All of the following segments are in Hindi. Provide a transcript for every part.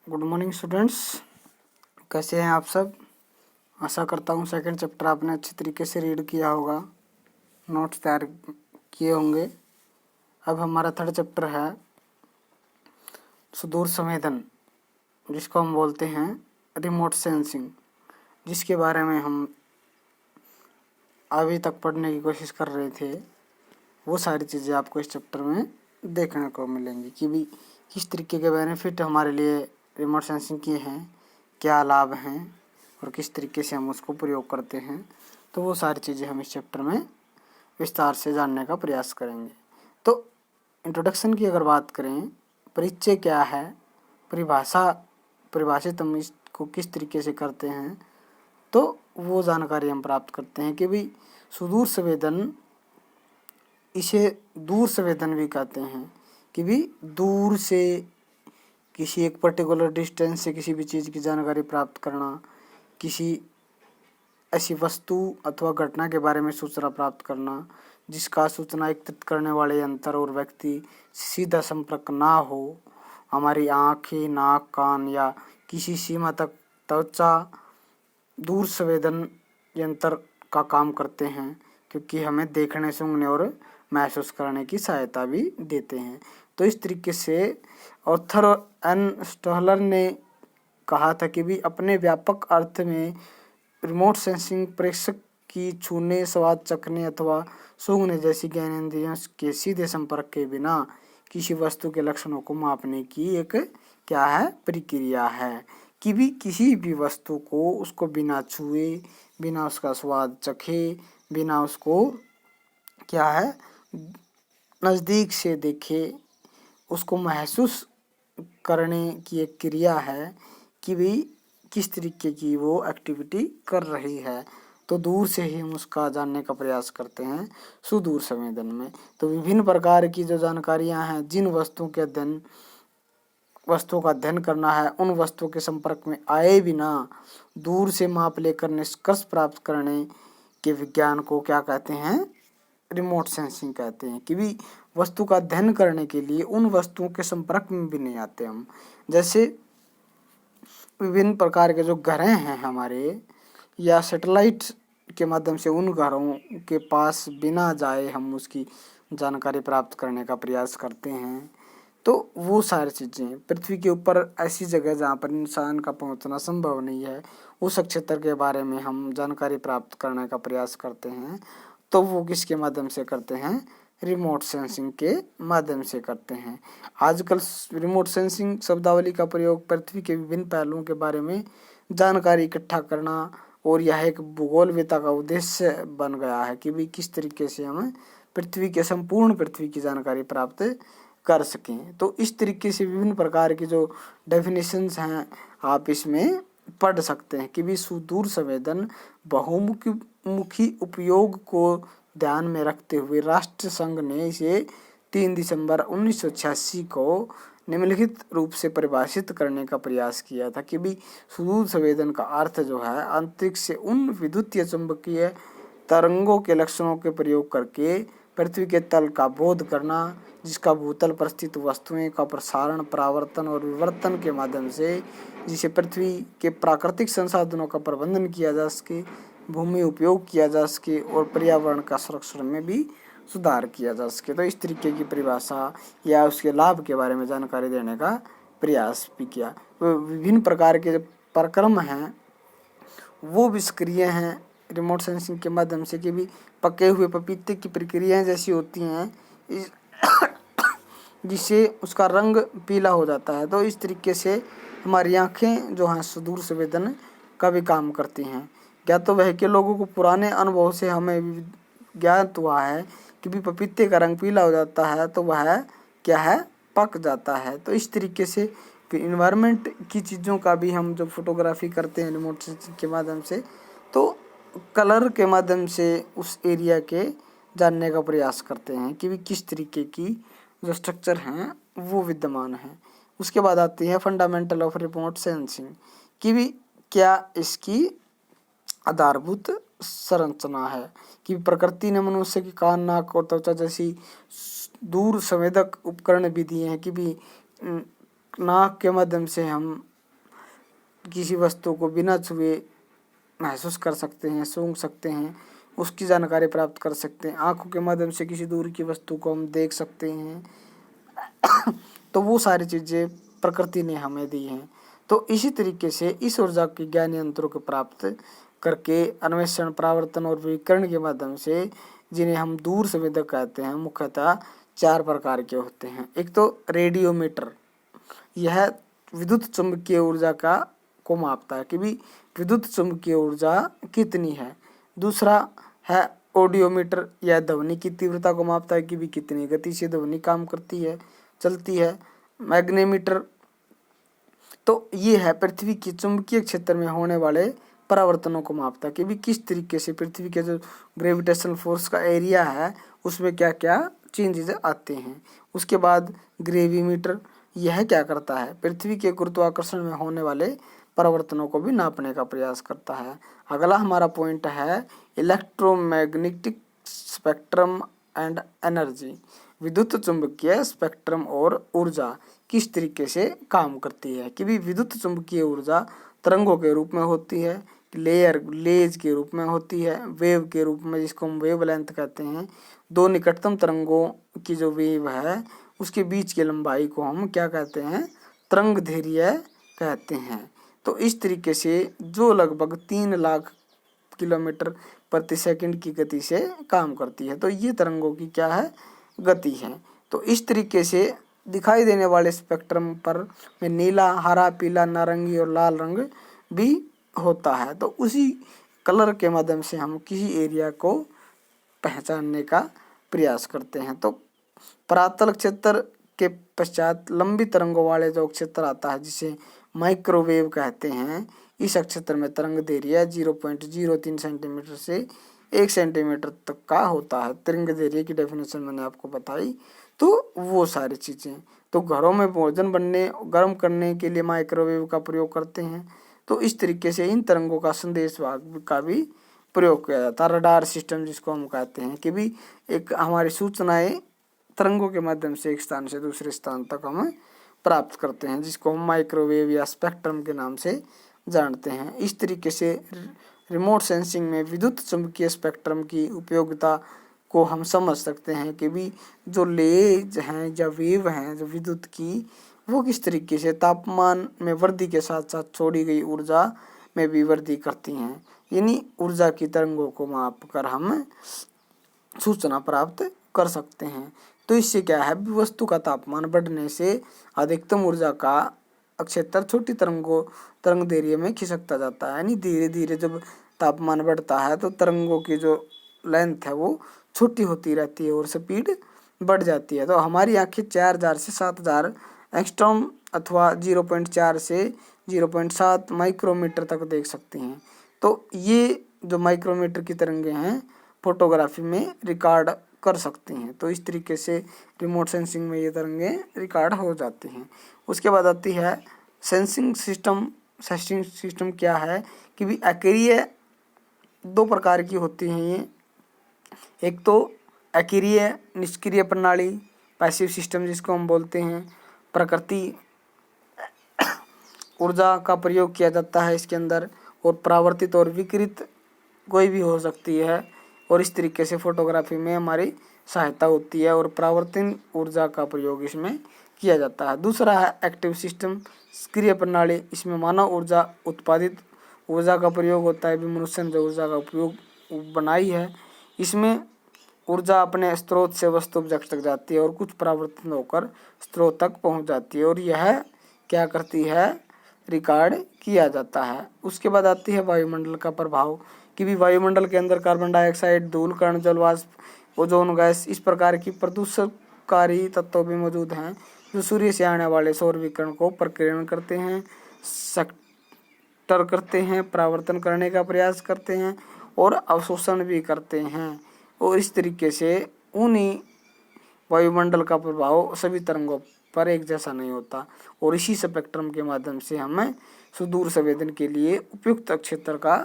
गुड मॉर्निंग स्टूडेंट्स, कैसे हैं आप सब। आशा करता हूँ सेकंड चैप्टर आपने अच्छी तरीके से रीड किया होगा, नोट्स तैयार किए होंगे। अब हमारा थर्ड चैप्टर है सुदूर संवेदन, जिसको हम बोलते हैं रिमोट सेंसिंग, जिसके बारे में हम अभी तक पढ़ने की कोशिश कर रहे थे। वो सारी चीज़ें आपको इस चैप्टर में देखने को मिलेंगी कि भी किस तरीके के बेनिफिट हमारे लिए रिमोट सेंसिंग के हैं, क्या लाभ हैं और किस तरीके से हम उसको प्रयोग करते हैं। तो वो सारी चीज़ें हम इस चैप्टर में विस्तार से जानने का प्रयास करेंगे। तो इंट्रोडक्शन की अगर बात करें, परिचय क्या है, परिभाषित हम इसको किस तरीके से करते हैं, तो वो जानकारी हम प्राप्त करते हैं कि भाई सुदूर संवेदन, इसे दूर संवेदन भी कहते हैं कि भी दूर से किसी एक पर्टिकुलर डिस्टेंस से किसी भी चीज़ की जानकारी प्राप्त करना, किसी ऐसी वस्तु अथवा घटना के बारे में सूचना प्राप्त करना जिसका सूचना एकत्रित करने वाले यंत्र और व्यक्ति सीधा संपर्क ना हो। हमारी आँखें, नाक, कान या किसी सीमा तक त्वचा दूर संवेदन यंत्र का काम करते हैं, क्योंकि हमें देखने, सूंघने और महसूस करने की सहायता भी देते हैं। तो इस तरीके से ऑर्थर एन स्टहलर ने कहा था कि भी अपने व्यापक अर्थ में रिमोट सेंसिंग प्रेषक की छूने, स्वाद चखने अथवा सूंघने जैसी ज्ञानेंद्रियों के सीधे संपर्क के बिना किसी वस्तु के लक्षणों को मापने की एक क्या है, प्रक्रिया है। कि भी किसी भी वस्तु को उसको बिना छुए, बिना उसका स्वाद चखे, बिना उसको क्या है नज़दीक से देखे, उसको महसूस करने की एक क्रिया है कि भाई किस तरीके की वो एक्टिविटी कर रही है। तो दूर से ही हम उसका जानने का प्रयास करते हैं सुदूर संवेदन में। तो विभिन्न प्रकार की जो जानकारियां हैं, जिन वस्तुओं का अध्ययन करना है, उन वस्तुओं के संपर्क में आए बिना दूर से माप लेकर निष्कर्ष प्राप्त करने के विज्ञान को क्या कहते हैं, रिमोट सेंसिंग कहते हैं। कि भी वस्तु का अध्ययन करने के लिए उन वस्तुओं के संपर्क में भी नहीं आते हम। जैसे विभिन्न प्रकार के जो ग्रह हैं हमारे, या सैटेलाइट के माध्यम से उन ग्रहों के पास बिना जाए हम उसकी जानकारी प्राप्त करने का प्रयास करते हैं। तो वो सारी चीज़ें पृथ्वी के ऊपर ऐसी जगह जहाँ पर इंसान का पहुँचना संभव नहीं है, उस क्षेत्र के बारे में हम जानकारी प्राप्त करने का प्रयास करते हैं। तो वो किसके माध्यम से करते हैं, रिमोट सेंसिंग के माध्यम से करते हैं। आजकल रिमोट सेंसिंग शब्दावली का प्रयोग पृथ्वी के विभिन्न पहलुओं के बारे में जानकारी इकट्ठा करना और यह एक भूगोलविद्ता का उद्देश्य बन गया है कि भी किस तरीके से हम संपूर्ण पृथ्वी की जानकारी प्राप्त कर सकें। तो इस तरीके से विभिन्न प्रकार की जो डेफिनेशंस हैं आप इसमें पढ़ सकते हैं कि भी सुदूर संवेदन बहुमुखी उपयोग को ध्यान में रखते हुए राष्ट्र संघ ने इसे 3 दिसंबर 1986 को निम्नलिखित रूप से परिभाषित करने का प्रयास किया था कि भी सुदूर संवेदन का अर्थ जो है, अंतरिक्ष से उन विद्युतीय चुंबकीय तरंगों के लक्षणों के प्रयोग करके पृथ्वी के तल का बोध करना, जिसका भूतल पर स्थित वस्तुएं का प्रसारण, परावर्तन और विवर्तन के माध्यम से जिसे पृथ्वी के प्राकृतिक संसाधनों का प्रबंधन किया जा सके, भूमि उपयोग किया जा सके और पर्यावरण का संरक्षण में भी सुधार किया जा सके। तो इस तरीके की परिभाषा या उसके लाभ के बारे में जानकारी देने का प्रयास भी किया। विभिन्न प्रकार के जो प्रक्रम हैं वो भी सक्रिय हैं रिमोट सेंसिंग के माध्यम से कि भी पके हुए पपीते की प्रक्रियाएं जैसी होती हैं जिससे उसका रंग पीला हो जाता है। तो इस तरीके से हमारी आँखें जो हैं सुदूर संवेदन का भी काम करती हैं। क्या तो वह के लोगों को पुराने अनुभव से हमें ज्ञात हुआ है कि भी पपीते का रंग पीला हो जाता है तो वह क्या है, पक जाता है। तो इस तरीके से इन्वायरमेंट की चीज़ों का भी हम जब फोटोग्राफी करते हैं रिमोट सेंसिंग के माध्यम से, तो कलर के माध्यम से उस एरिया के जानने का प्रयास करते हैं कि भी किस तरीके की जो स्ट्रक्चर हैं वो विद्यमान है। उसके बाद आती है फंडामेंटल ऑफ रिमोट सेंसिंग कि भी क्या इसकी आधारभूत संरचना है कि प्रकृति ने मनुष्य की कान, नाक और त्वचा जैसी दूर संवेदक उपकरण भी दिए हैं कि भी नाक के माध्यम से हम किसी वस्तु को बिना छुए महसूस कर सकते हैं, सूंघ सकते हैं, उसकी जानकारी प्राप्त कर सकते हैं। आंखों के माध्यम से किसी दूर की वस्तु को हम देख सकते हैं। तो वो सारी चीज़ें प्रकृति ने हमें दी हैं। तो इसी तरीके से इस ऊर्जा के ज्ञान यंत्रों को प्राप्त करके अन्वेषण, परावर्तन और विकिरण के माध्यम से, जिन्हें हम दूर संवेदक कहते हैं, मुख्यतः 4 प्रकार के होते हैं। एक तो रेडियोमीटर, यह विद्युत चुंबकीय ऊर्जा को मापता है कि भी विद्युत चुंबकीय ऊर्जा कितनी है। दूसरा है ऑडियोमीटर, यह ध्वनि की तीव्रता को मापता है कि भी कितनी गति से ध्वनि काम करती है, चलती है। मैग्नेमीटर, तो ये है पृथ्वी के चुंबकीय क्षेत्र में होने वाले परावर्तनों को मापता है कि भी किस तरीके से पृथ्वी के जो ग्रेविटेशनल फोर्स का एरिया है उसमें क्या क्या चेंजेस आते हैं। उसके बाद ग्रेविमीटर, यह क्या करता है, पृथ्वी के गुरुत्वाकर्षण में होने वाले परिवर्तनों को भी नापने का प्रयास करता है। अगला हमारा पॉइंट है इलेक्ट्रोमैग्नेटिक स्पेक्ट्रम एंड एनर्जी, विद्युत चुंबकीय स्पेक्ट्रम और ऊर्जा किस तरीके से काम करती है कि भी विद्युत चुंबकीय ऊर्जा तरंगों के रूप में होती है, लेज के रूप में होती है, वेव के रूप में, जिसको हम वेवलेंथ कहते हैं। दो निकटतम तरंगों की जो वेव है उसके बीच की लंबाई को हम क्या कहते हैं, तरंग दैर्घ्य कहते हैं। तो इस तरीके से जो लगभग 3 लाख किलोमीटर प्रति सेकंड की गति से काम करती है, तो ये तरंगों की क्या है, गति है। तो इस तरीके से दिखाई देने वाले स्पेक्ट्रम पर में नीला, हरा, पीला, नारंगी और लाल रंग भी होता है। तो उसी कलर के माध्यम से हम किसी एरिया को पहचानने का प्रयास करते हैं। तो परातल क्षेत्र के पश्चात लंबी तरंगों वाले जो क्षेत्र आता है जिसे माइक्रोवेव कहते हैं, इस क्षेत्र में तरंग दैर्घ्य 0.03 सेंटीमीटर से 1 सेंटीमीटर तक का होता है। तरंग दैर्घ्य की डेफिनेशन मैंने आपको बताई। तो वो सारी चीज़ें, तो घरों में भोजन बनने, गर्म करने के लिए माइक्रोवेव का प्रयोग करते हैं। तो इस तरीके से इन तरंगों का संदेश वाहक का भी प्रयोग किया जाता है। रडार सिस्टम जिसको हम कहते हैं कि भी एक हमारी सूचनाएं तरंगों के माध्यम से एक स्थान से दूसरे स्थान तक हम प्राप्त करते हैं, जिसको हम माइक्रोवेव या स्पेक्ट्रम के नाम से जानते हैं। इस तरीके से रिमोट सेंसिंग में विद्युत चुंबकीय स्पेक्ट्रम की उपयोगिता को हम समझ सकते हैं कि भी जो लेज हैं या वेव हैं जो विद्युत की, वो किस तरीके से तापमान में वृद्धि के साथ साथ छोड़ी गई ऊर्जा में भी वृद्धि करती हैं। यानी ऊर्जा की तरंगों को माप कर हम सूचना प्राप्त कर सकते हैं। तो इससे क्या है, वस्तु का तापमान बढ़ने से अधिकतम ऊर्जा का क्षेत्र छोटी तरंग दैर्घ्य में खिसकता जाता है। यानी धीरे धीरे जब तापमान बढ़ता है तो तरंगों की जो लेंथ है वो छोटी होती रहती है और स्पीड बढ़ जाती है। तो हमारी आंखें 4000 से 7000 एंगस्ट्रॉम अथवा 0.4 से 0.7 माइक्रोमीटर तक देख सकती हैं। तो ये जो माइक्रोमीटर की तरंगें हैं फोटोग्राफी में रिकॉर्ड कर सकती हैं। तो इस तरीके से रिमोट सेंसिंग में ये तरंगें रिकॉर्ड हो जाती हैं। उसके बाद आती है सेंसिंग सिस्टम। सेंसिंग सिस्टम क्या है कि भी अक्रिय 2 प्रकार की होती हैं ये। एक तो अक्रिय निष्क्रिय प्रणाली, पैसिव सिस्टम जिसको हम बोलते हैं। प्रकृति ऊर्जा का प्रयोग किया जाता है इसके अंदर, और परावर्तित और विकिरित कोई भी हो सकती है, और इस तरीके से फोटोग्राफी में हमारी सहायता होती है और परावर्तन ऊर्जा का प्रयोग इसमें किया जाता है। दूसरा है एक्टिव सिस्टम, सक्रिय प्रणाली। इसमें मानव ऊर्जा उत्पादित ऊर्जा का प्रयोग होता है। भी मनुष्य ने जो ऊर्जा का उपयोग बनाई है, इसमें ऊर्जा अपने स्रोत से वस्तु ऑब्जेक्ट तक जाती है और कुछ परावर्तन होकर स्रोत तक पहुंच जाती है, और यह क्या करती है, रिकॉर्ड किया जाता है। उसके बाद आती है वायुमंडल का प्रभाव कि भी वायुमंडल के अंदर कार्बन डाइऑक्साइड, धूल कण, जलवाष्प, ओजोन गैस, इस प्रकार की प्रदूषणकारी तत्व भी मौजूद हैं जो सूर्य से आने वाले सौर विकिरण को प्रकीर्णन करते हैं, स्कैटर करते हैं, परावर्तन करने का प्रयास करते हैं और अवशोषण भी करते हैं। और इस तरीके से उन्हीं वायुमंडल का प्रभाव सभी तरंगों पर एक जैसा नहीं होता, और इसी स्पेक्ट्रम के माध्यम से हमें सुदूर संवेदन के लिए उपयुक्त क्षेत्र का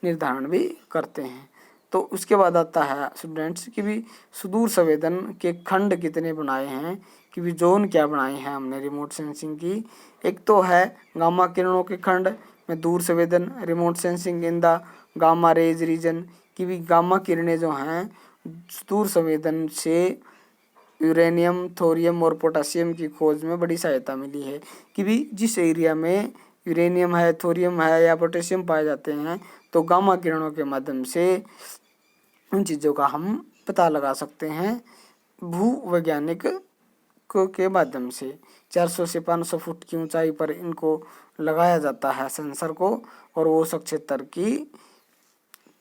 निर्धारण भी करते हैं। तो उसके बाद आता है स्टूडेंट्स कि भी सुदूर संवेदन के खंड कितने बनाए हैं, कि भी जोन क्या बनाए हैं हमने रिमोट सेंसिंग की। एक तो है गामा किरणों के खंड, में दूर संवेदन, remote sensing in the gamma rays region, कि भी गामा किरणें जो हैं दूर संवेदन से यूरेनियम, थोरियम और पोटासियम की खोज में बड़ी सहायता मिली है। कि भी जिस एरिया में यूरेनियम है, थोरियम है या पोटेशियम पाए जाते हैं, तो गामा किरणों के माध्यम से उन चीज़ों का हम पता लगा सकते हैं भूवैज्ञानिक के माध्यम से। 400 से 500 फुट की ऊंचाई पर इनको लगाया जाता है सेंसर को, और वो उस क्षेत्र की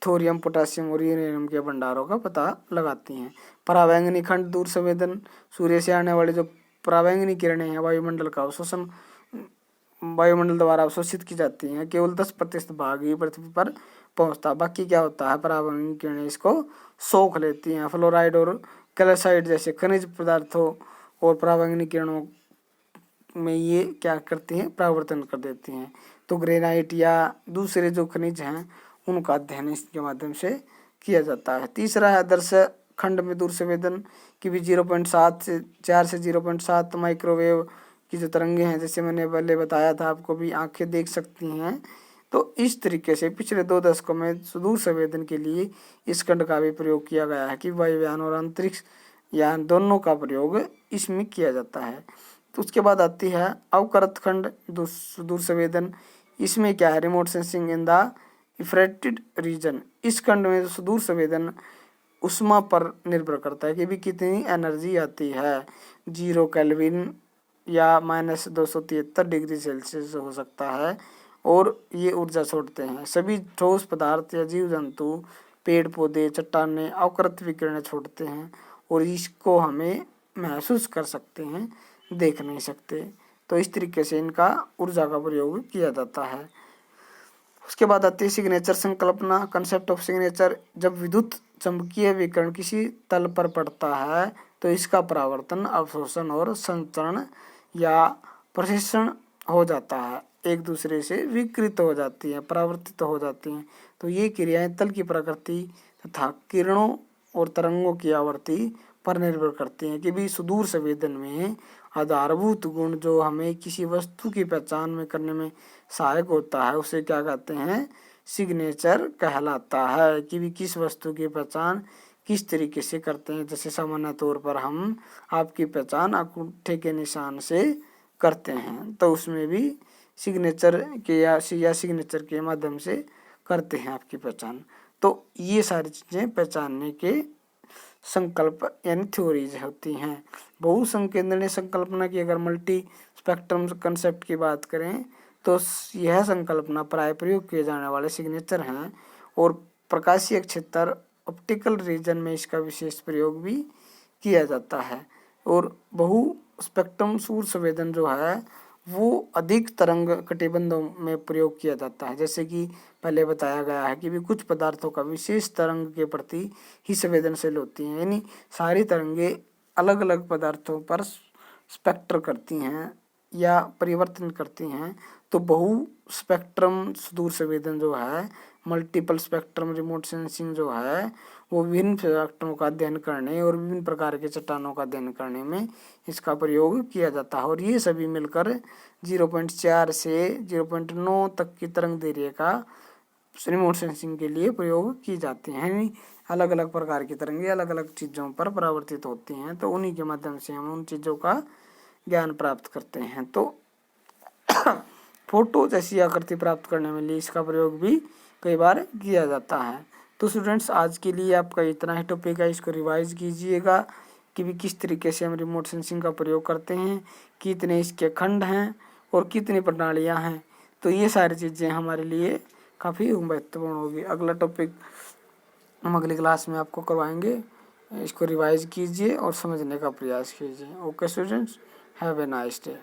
थोरियम, पोटासियम और यूरेनियम के भंडारों का पता लगाती हैं। परावैंगनी खंड दूर संवेदन, सूर्य से आने वाले जो परावैंगनी किरणें हैं वायुमंडल का अवशोषण, वायुमंडल द्वारा अवशोषित की जाती हैं। केवल 10% भाग ही पृथ्वी पर पहुंचता, बाकी क्या होता है परावैंगनी किरणें इसको सोख लेती हैं। फ्लोराइड और कैल्साइट जैसे खनिज पदार्थों और परावैंगनी किरणों में ये क्या करती हैं, परावर्तन कर देती हैं। तो ग्रेनाइट या दूसरे जो खनिज हैं उनका अध्ययन इसके माध्यम से किया जाता है। तीसरा है आदर्श खंड में दूर संवेदन, की भी 0.7 से 4 से 0.7 माइक्रोवेव की जो तरंगे हैं, जैसे मैंने पहले बताया था आपको भी आंखें देख सकती हैं। तो इस तरीके से पिछले 2 दशकों में सुदूर संवेदन के लिए इस खंड का भी प्रयोग किया गया है कि वायुयान और अंतरिक्ष यान दोनों का प्रयोग इसमें किया जाता है। तो उसके बाद आती है अवकरत खंड सुदूर संवेदन। इसमें क्या है, remote sensing in the infrared region. इस खंड में सुदूर संवेदन उष्मा पर निर्भर करता है कि भी कितनी एनर्जी आती है। 0 केल्विन या -273 डिग्री सेल्सियस हो सकता है, और ये ऊर्जा छोड़ते हैं। सभी ठोस पदार्थ या जीव जंतु, पेड़ पौधे, चट्टानें अवकरत विकिरण छोड़ते हैं, और इसको हमें महसूस कर सकते हैं, देख नहीं सकते। तो इस तरीके से इनका ऊर्जा का प्रयोग किया जाता है। उसके बाद आती है सिग्नेचर संकल्पना, कंसेप्ट ऑफ सिग्नेचर। जब विद्युत चुंबकीय विकिरण किसी तल पर पड़ता है तो इसका परावर्तन, अवशोषण और संचरण या प्रशिक्षण हो जाता है, एक दूसरे से विकृत हो जाती हैं, परावर्तित हो जाती हैं। तो ये क्रियाएं तल की प्रकृति तथा किरणों और तरंगों की आवृत्ति पर निर्भर करती हैं। कि भी सुदूर संवेदन में आधारभूत गुण जो हमें किसी वस्तु की पहचान में करने में सहायक होता है, उसे क्या कहते हैं, सिग्नेचर कहलाता है। कि भी किस वस्तु की पहचान किस तरीके से करते हैं। जैसे सामान्य तौर पर हम आपकी पहचान अंगूठे के निशान से करते हैं, तो उसमें भी सिग्नेचर के या सिग्नेचर के माध्यम से करते हैं आपकी पहचान। तो ये सारी चीज़ें पहचानने के संकल्प यानी थ्योरीज होती हैं। बहुसंकेंद्रणीय संकल्पना की अगर मल्टी स्पेक्ट्रम कंसेप्ट की बात करें तो यह संकल्पना प्राय प्रयोग किए जाने वाले सिग्नेचर हैं, और प्रकाशीय क्षेत्र ऑप्टिकल रीजन में इसका विशेष प्रयोग भी किया जाता है। और बहु स्पेक्ट्रम सूर्य संवेदन जो है वो अधिक तरंग कटिबंधों में प्रयोग किया जाता है। जैसे कि पहले बताया गया है कि भी कुछ पदार्थों का विशेष तरंग के प्रति ही संवेदनशील होती हैं, यानी सारी तरंगे अलग अलग पदार्थों पर स्पेक्टर करती हैं या परिवर्तन करती हैं। तो बहु स्पेक्ट्रम सुदूर संवेदन जो है, मल्टीपल स्पेक्ट्रम रिमोट सेंसिंग जो है, वो विभिन्न स्पेक्ट्रमों का अध्ययन करने और विभिन्न प्रकार के चट्टानों का अध्ययन करने में इसका प्रयोग किया जाता है। और ये सभी मिलकर 0.4 से 0.9 तक की तरंग दैर्घ्य का रिमोट सेंसिंग के लिए प्रयोग की जाती हैं। यानी अलग अलग प्रकार की तरंगें अलग अलग चीज़ों पर परावर्तित होती हैं, तो उन्हीं के माध्यम से हम उन चीज़ों का ज्ञान प्राप्त करते हैं। तो फोटो जैसी आकृति प्राप्त करने में लिए इसका प्रयोग भी कई बार किया जाता है। तो स्टूडेंट्स आज के लिए आपका इतना ही टॉपिक है, इसको रिवाइज कीजिएगा कि भी किस तरीके से हम रिमोट सेंसिंग का प्रयोग करते हैं, कितने इसके खंड हैं और कितनी प्रणालियां हैं। तो ये सारी चीज़ें हमारे लिए काफ़ी महत्वपूर्ण होगी। अगला टॉपिक हम अगली क्लास में आपको करवाएंगे, इसको रिवाइज कीजिए और समझने का प्रयास कीजिए। Okay students, have a nice day.